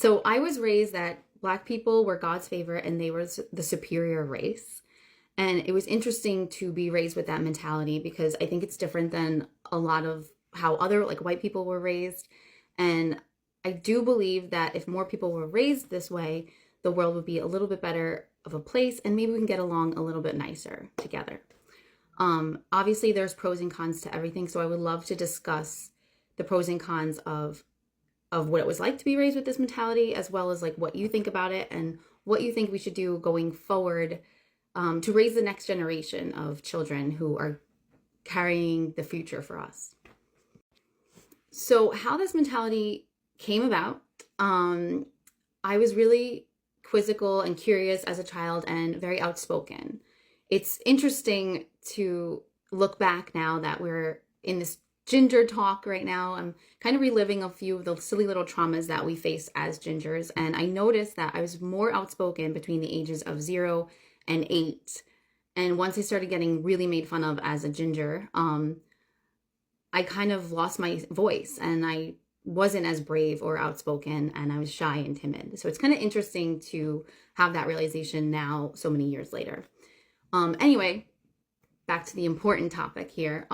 So I was raised that Black people were God's favorite and they were the superior race. And it was interesting to be raised with that mentality because I think it's different than a lot of how other like white people were raised. And I do believe that if more people were raised this way, the world would be a little bit better of a place and maybe we can get along a little bit nicer together. Obviously, there's pros and cons to everything. So I would love to discuss the pros and cons of what it was like to be raised with this mentality, as well as like what you think about it and what you think we should do going forward to raise the next generation of children who are carrying the future for us. So how this mentality came about, I was really quizzical and curious as a child and very outspoken. It's interesting to look back now that we're in this ginger talk right now. I'm kind of reliving a few of the silly little traumas that we face as gingers. And I noticed that I was more outspoken between the ages of 0 and 8. And once I started getting really made fun of as a ginger, I kind of lost my voice and I wasn't as brave or outspoken and I was shy and timid. So it's kind of interesting to have that realization now, so many years later. Anyway, back to the important topic here.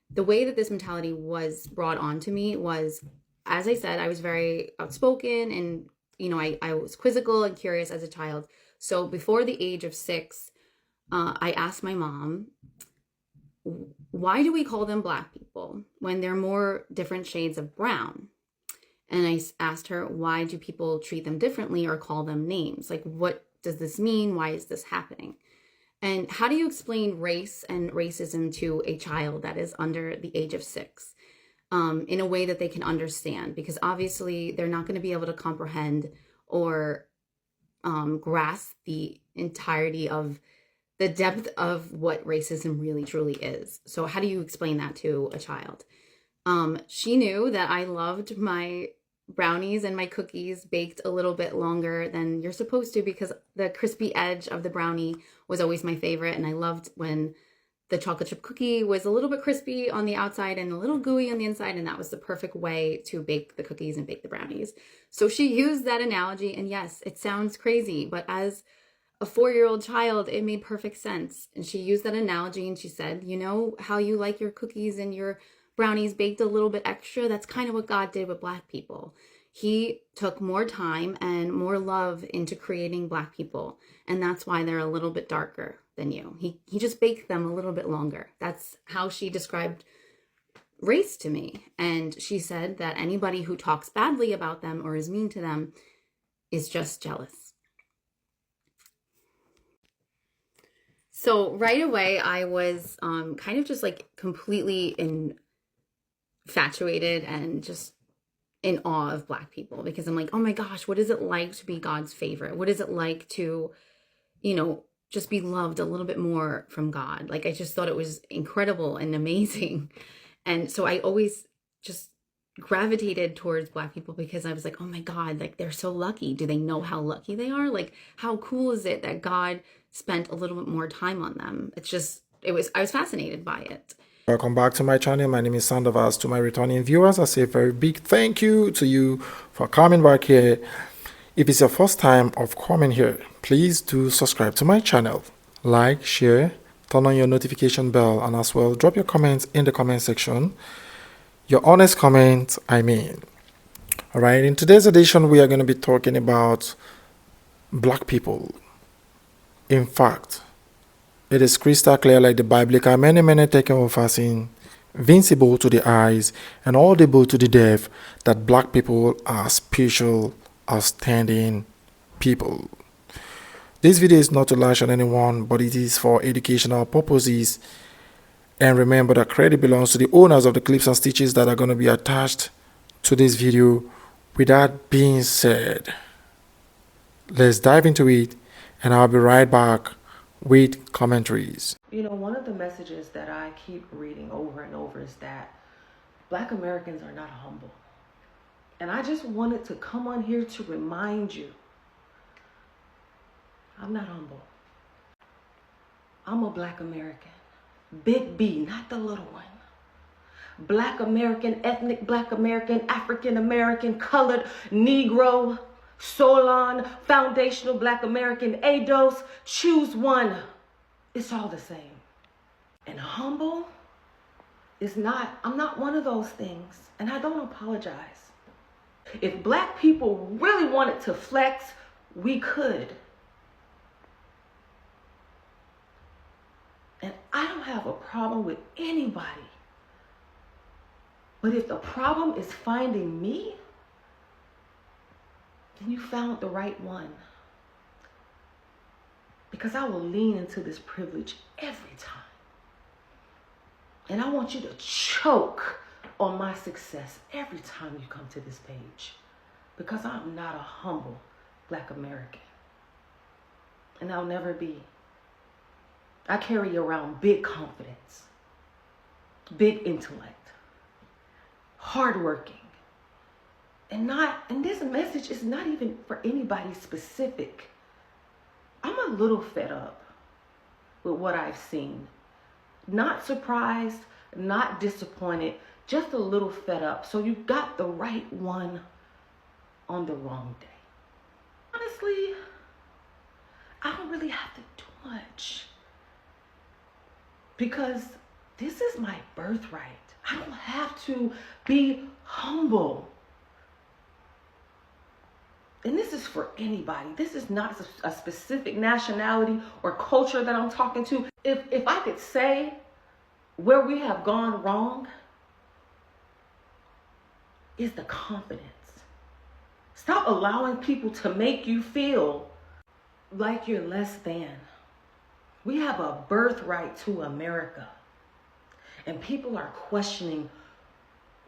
The way that this mentality was brought on to me was, as I said, I was very outspoken and, I was quizzical and curious as a child. So before the age of 6, I asked my mom, why do we call them Black people when they're more different shades of brown? And I asked her, why do people treat them differently or call them names? Like, what does this mean? Why is this happening? And how do you explain race and racism to a child that is under the age of 6 in a way that they can understand? Because obviously they're not going to be able to comprehend or grasp the entirety of the depth of what racism really truly is. So how do you explain that to a child? She knew that I loved my brownies and my cookies baked a little bit longer than you're supposed to because the crispy edge of the brownie was always my favorite. And I loved when the chocolate chip cookie was a little bit crispy on the outside and a little gooey on the inside. And that was the perfect way to bake the cookies and bake the brownies. So she used that analogy. And yes, it sounds crazy, but as a 4-year-old child, it made perfect sense. And she used that analogy and she said, you know how you like your cookies and your brownies baked a little bit extra? That's kind of what God did with Black people. He took more time and more love into creating Black people. And that's why they're a little bit darker than you. He just baked them a little bit longer. That's how she described race to me. And she said that anybody who talks badly about them or is mean to them is just jealous. So right away, I was kind of just like completely infatuated and just in awe of Black people because I'm like, oh my gosh, what is it like to be God's favorite? What is it like to, just be loved a little bit more from God? Like, I just thought it was incredible and amazing. And so I always just gravitated towards Black people because I was like, oh my God, like they're so lucky. Do they know how lucky they are? Like, how cool is it that God spent a little bit more time on them? I was fascinated by it. Welcome back to my channel. My name is Sandoval. To my returning viewers, I say a very big thank you to you for coming back here. If it's your first time of coming here, please do subscribe to my channel. Like, share, turn on your notification bell, and as well drop your comments in the comment section. Your honest comments, I mean. Alright, in today's edition, we are going to be talking about Black people. In fact, it is crystal clear like the Biblical many taken off as invincible to the eyes and audible to the deaf that Black people are special, outstanding people. This video is not to lash on anyone, but it is for educational purposes. And remember that credit belongs to the owners of the clips and stitches that are going to be attached to this video. With that being said, let's dive into it and I'll be right back with commentaries. One of the messages that I keep reading over and over is that Black Americans are not humble. And I just wanted to come on here to remind you, I'm not humble. I'm a Black American. Big B, not the little one. Black American, ethnic Black American, African American, colored, Negro, Solon, foundational Black American, ADOS. Choose one. It's all the same. And humble is not, I'm not one of those things. And I don't apologize. If Black people really wanted to flex, we could. And I don't have a problem with anybody. But if the problem is finding me, then you found the right one. Because I will lean into this privilege every time. And I want you to choke on my success every time you come to this page. Because I'm not a humble Black American. And I'll never be. I carry around big confidence, big intellect, hardworking. And this message is not even for anybody specific. I'm a little fed up with what I've seen. Not surprised, not disappointed, just a little fed up. So you got the right one on the wrong day. Honestly, I don't really have to do much. Because this is my birthright. I don't have to be humble. And this is for anybody. This is not a specific nationality or culture that I'm talking to. If I could say where we have gone wrong is the confidence. Stop allowing people to make you feel like you're less than. We have a birthright to America. And people are questioning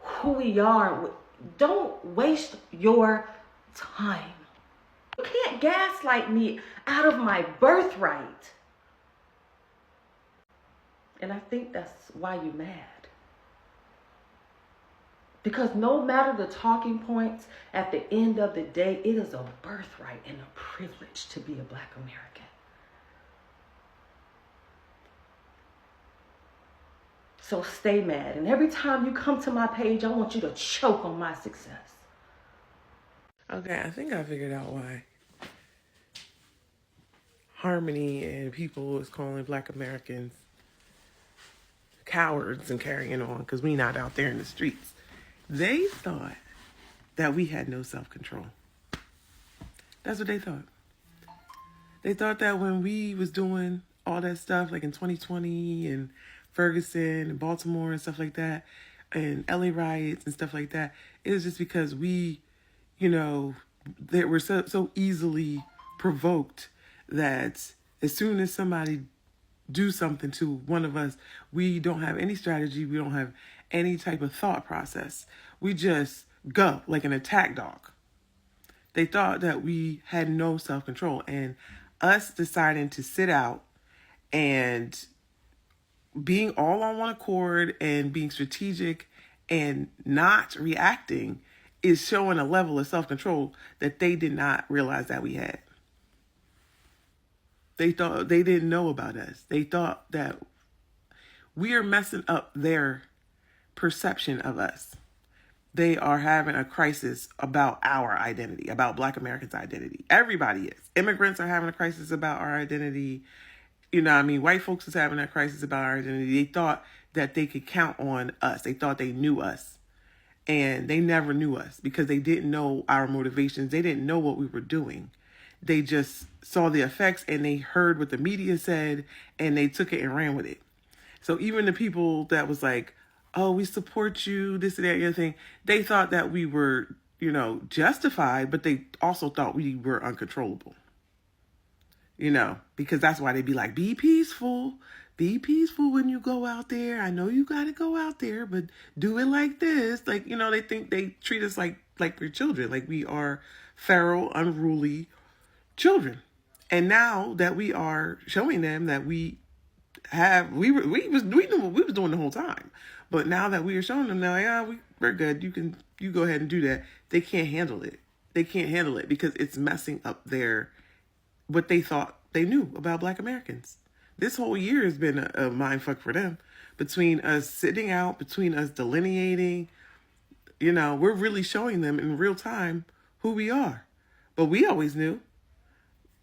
who we are. Don't waste your time. You can't gaslight me out of my birthright. And I think that's why you're mad. Because no matter the talking points, at the end of the day, it is a birthright and a privilege to be a Black American. So stay mad. And every time you come to my page, I want you to choke on my success. Okay, I think I figured out why Harmony and people is calling Black Americans cowards and carrying on because we not out there in the streets. They thought that we had no self-control. That's what they thought. They thought that when we was doing all that stuff, like in 2020 and Ferguson and Baltimore and stuff like that, and LA riots and stuff like that, it was just because we, that we're so easily provoked that as soon as somebody do something to one of us, we don't have any strategy, we don't have any type of thought process. We just go like an attack dog. They thought that we had no self-control, and us deciding to sit out and being all on one accord and being strategic and not reacting is showing a level of self-control that they did not realize that we had. They thought they didn't know about us. They thought that we are messing up their perception of us. They are having a crisis about our identity, about Black Americans' identity. Everybody is. Immigrants are having a crisis about our identity. White folks is having a crisis about our identity. They thought that they could count on us. They thought they knew us. And they never knew us because they didn't know our motivations. They didn't know what we were doing. They just saw the effects and they heard what the media said and they took it and ran with it. So even the people that was like, oh, we support you, this and that, the other thing, they thought that we were, justified, but they also thought we were uncontrollable. Because that's why they'd be like, be peaceful when you go out there. I know you got to go out there, but do it like this. Like, they think they treat us like we're children, like we are feral, unruly children. And now that we are showing them that we was doing the whole time. But now that we are showing them now, we're good. You go ahead and do that. They can't handle it. They can't handle it because it's messing up what they thought they knew about Black Americans. This whole year has been a mind fuck for them between us sitting out, between us delineating. You know, we're really showing them in real time who we are. But we always knew,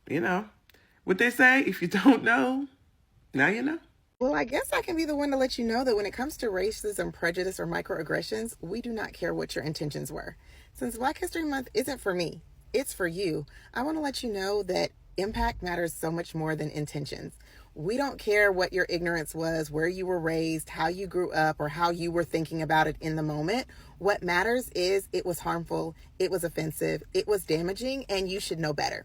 you know, what they say, if you don't know, now you know. Well, I guess I can be the one to let you know that when it comes to racism, prejudice, or microaggressions, we do not care what your intentions were. Since Black History Month isn't for me, it's for you, I want to let you know that impact matters so much more than intentions. We don't care what your ignorance was, where you were raised, how you grew up, or how you were thinking about it in the moment. What matters is it was harmful, it was offensive, it was damaging, and you should know better.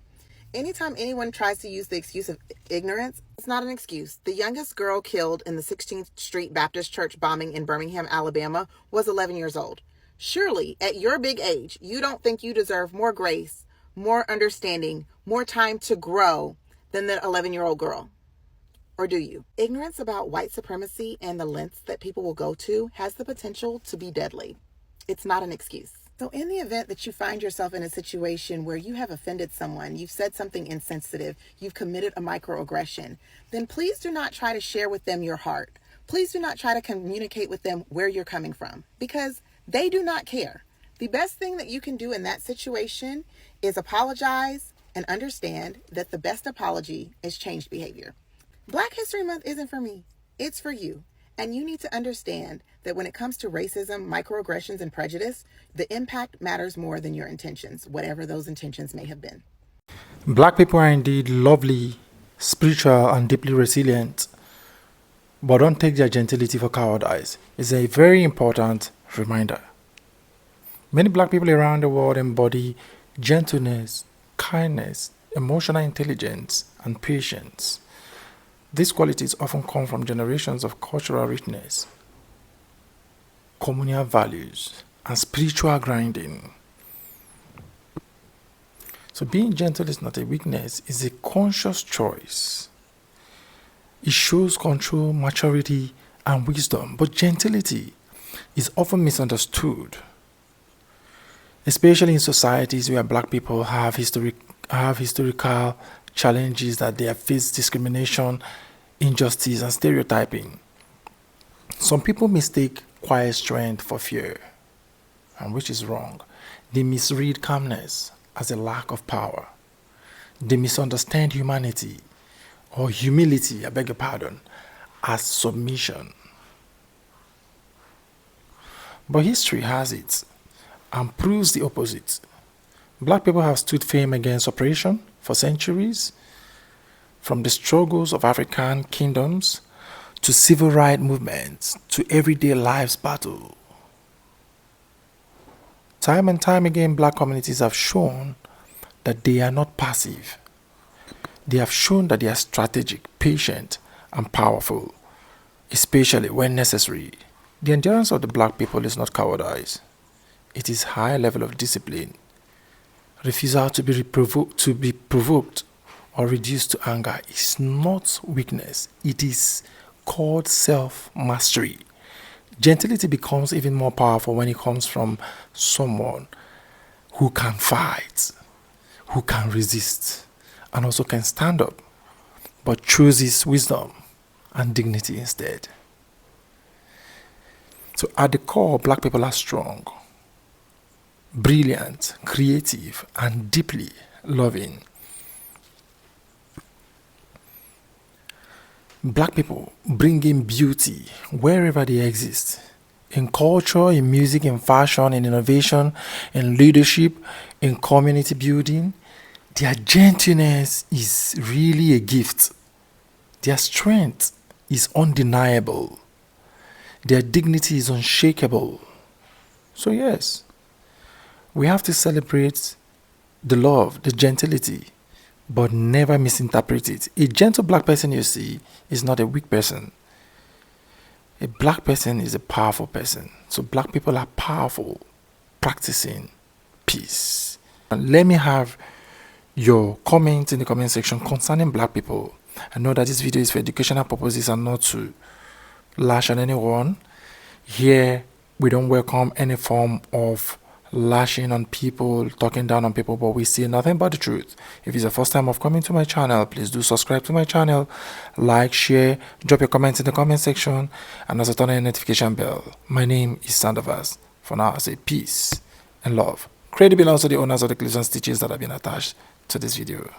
Anytime anyone tries to use the excuse of ignorance, it's not an excuse. The youngest girl killed in the 16th Street Baptist Church bombing in Birmingham, Alabama, was 11 years old. Surely, at your big age, you don't think you deserve more grace, more understanding, more time to grow than the 11-year-old girl. Or do you? Ignorance about white supremacy and the lengths that people will go to has the potential to be deadly. It's not an excuse. So in the event that you find yourself in a situation where you have offended someone, you've said something insensitive, you've committed a microaggression, then please do not try to share with them your heart. Please do not try to communicate with them where you're coming from, because they do not care. The best thing that you can do in that situation is apologize and understand that the best apology is changed behavior. Black History Month isn't for me, it's for you. And you need to understand that when it comes to racism, microaggressions, and prejudice, the impact matters more than your intentions, whatever those intentions may have been. Black people are indeed lovely, spiritual, and deeply resilient, but don't take their gentility for cowardice. It's a very important reminder. Many black people around the world embody gentleness, kindness, emotional intelligence, and patience. These qualities often come from generations of cultural richness, communal values, and spiritual grinding. So being gentle is not a weakness, it's a conscious choice. It shows control, maturity, and wisdom, but gentility is often misunderstood, especially in societies where black people have historical challenges that they have faced discrimination, injustice, and stereotyping. Some people mistake quiet strength for fear, and which is wrong. They misread calmness as a lack of power. They misunderstand humanity or humility, I beg your pardon, as submission. But history has it and proves the opposite. Black people have stood firm against oppression for centuries, from the struggles of African kingdoms to civil rights movements to everyday life's battle. Time and time again, black communities have shown that they are not passive. They have shown that they are strategic, patient, and powerful, especially when necessary. The endurance of the black people is not cowardice. It is high level of discipline. Refusal to be provoked or reduced to anger is not weakness. It is called self-mastery. Gentility becomes even more powerful when it comes from someone who can fight, who can resist, and also can stand up, but chooses wisdom and dignity instead. So at the core, black people are strong, brilliant, creative, and deeply loving. Black people bring in beauty wherever they exist. In culture, in music, in fashion, in innovation, in leadership, in community building. Their gentleness is really a gift. Their strength is undeniable. Their dignity is unshakable. So yes, we have to celebrate the love, the gentility, but never misinterpret it. A gentle black person you see is not a weak person. A black person is a powerful person. So black people are powerful, practicing peace. And let me have your comments in the comment section concerning black people. I know that this video is for educational purposes and not to lash on anyone. Here, we don't welcome any form of lashing on people, talking down on people, but we see nothing but the truth. If it's the first time of coming to my channel, please do subscribe to my channel, like, share, drop your comments in the comment section, and also turn on your notification bell. My name is Sandovas. For now, I say peace and love. Credit belongs to the owners of the Cleveland stitches that have been attached to this video.